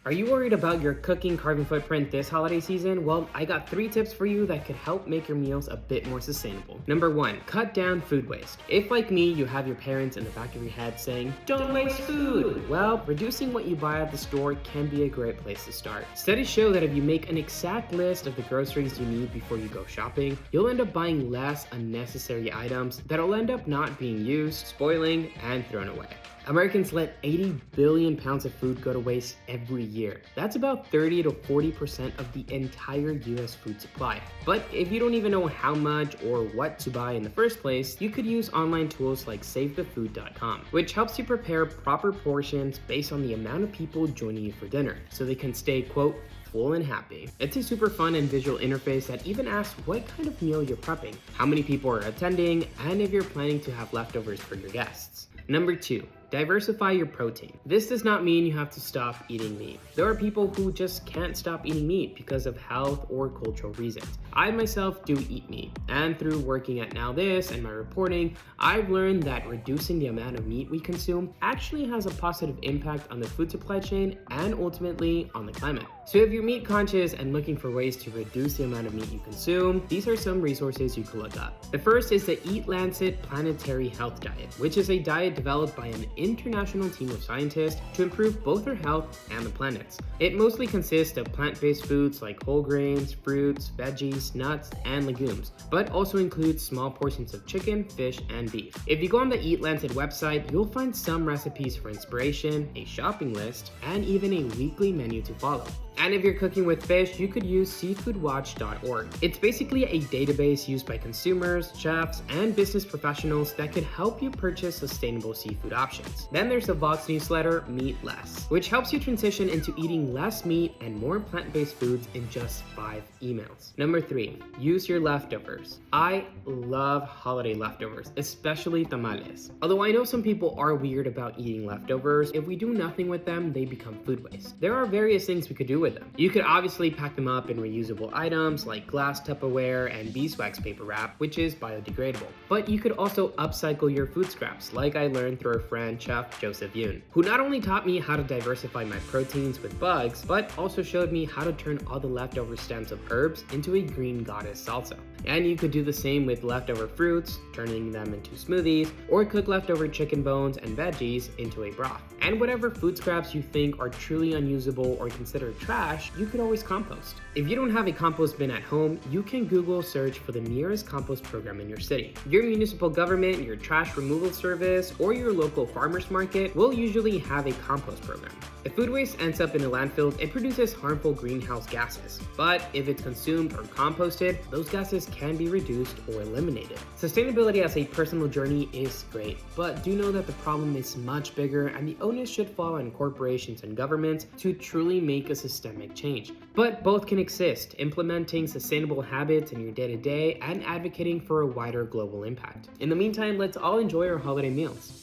Are you worried about your cooking carbon footprint this holiday season? Well, I got 3 tips for you that could help make your meals a bit more sustainable. Number 1, cut down food waste. If like me, you have your parents in the back of your head saying, "Don't waste food," well, reducing what you buy at the store can be a great place to start. Studies show that if you make an exact list of the groceries you need before you go shopping, you'll end up buying less unnecessary items that'll end up not being used, spoiling, and thrown away. Americans let 80 billion pounds of food go to waste every year. That's about 30 to 40% of the entire US food supply. But if you don't even know how much or what to buy in the first place, you could use online tools like SaveTheFood.com, which helps you prepare proper portions based on the amount of people joining you for dinner, so they can stay, quote, full and happy. It's a super fun and visual interface that even asks what kind of meal you're prepping, how many people are attending, and if you're planning to have leftovers for your guests. Number 2, diversify your protein. This does not mean you have to stop eating meat. There are people who just can't stop eating meat because of health or cultural reasons. I myself do eat meat, and through working at NowThis and my reporting, I've learned that reducing the amount of meat we consume actually has a positive impact on the food supply chain and ultimately on the climate. So if you're meat conscious and looking for ways to reduce the amount of meat you consume, these are some resources you could look up. The first is the Eat Lancet Planetary Health Diet, which is a diet developed by an international team of scientists to improve both our health and the planet's. It mostly consists of plant-based foods like whole grains, fruits, veggies, nuts, and legumes, but also includes small portions of chicken, fish, and beef. If you go on the Eat Lancet website, you'll find some recipes for inspiration, a shopping list, and even a weekly menu to follow. And if you're cooking with fish, you could use seafoodwatch.org. It's basically a database used by consumers, chefs, and business professionals that could help you purchase sustainable seafood options. Then there's the Vox newsletter, Meat Less, which helps you transition into eating less meat and more plant-based foods in just 5 emails. Number 3, use your leftovers. I love holiday leftovers, especially tamales. Although I know some people are weird about eating leftovers, if we do nothing with them, they become food waste. There are various things we could do with them. You could obviously pack them up in reusable items like glass Tupperware and beeswax paper wrap, which is biodegradable. But you could also upcycle your food scraps, like I learned through our friend Chef Joseph Yoon, who not only taught me how to diversify my proteins with bugs, but also showed me how to turn all the leftover stems of herbs into a green goddess salsa. And you could do the same with leftover fruits, turning them into smoothies, or cook leftover chicken bones and veggies into a broth. And whatever food scraps you think are truly unusable or considered trash, you could always compost. If you don't have a compost bin at home, you can Google search for the nearest compost program in your city. Your municipal government, your trash removal service, or your local farmers market will usually have a compost program. If food waste ends up in a landfill, it produces harmful greenhouse gases. But if it's consumed or composted, those gases can be reduced or eliminated. Sustainability as a personal journey is great, but do know that the problem is much bigger and the onus should fall on corporations and governments to truly make a systemic change. But both can exist, implementing sustainable habits in your day-to-day and advocating for a wider global impact. In the meantime, let's all enjoy our holiday meals.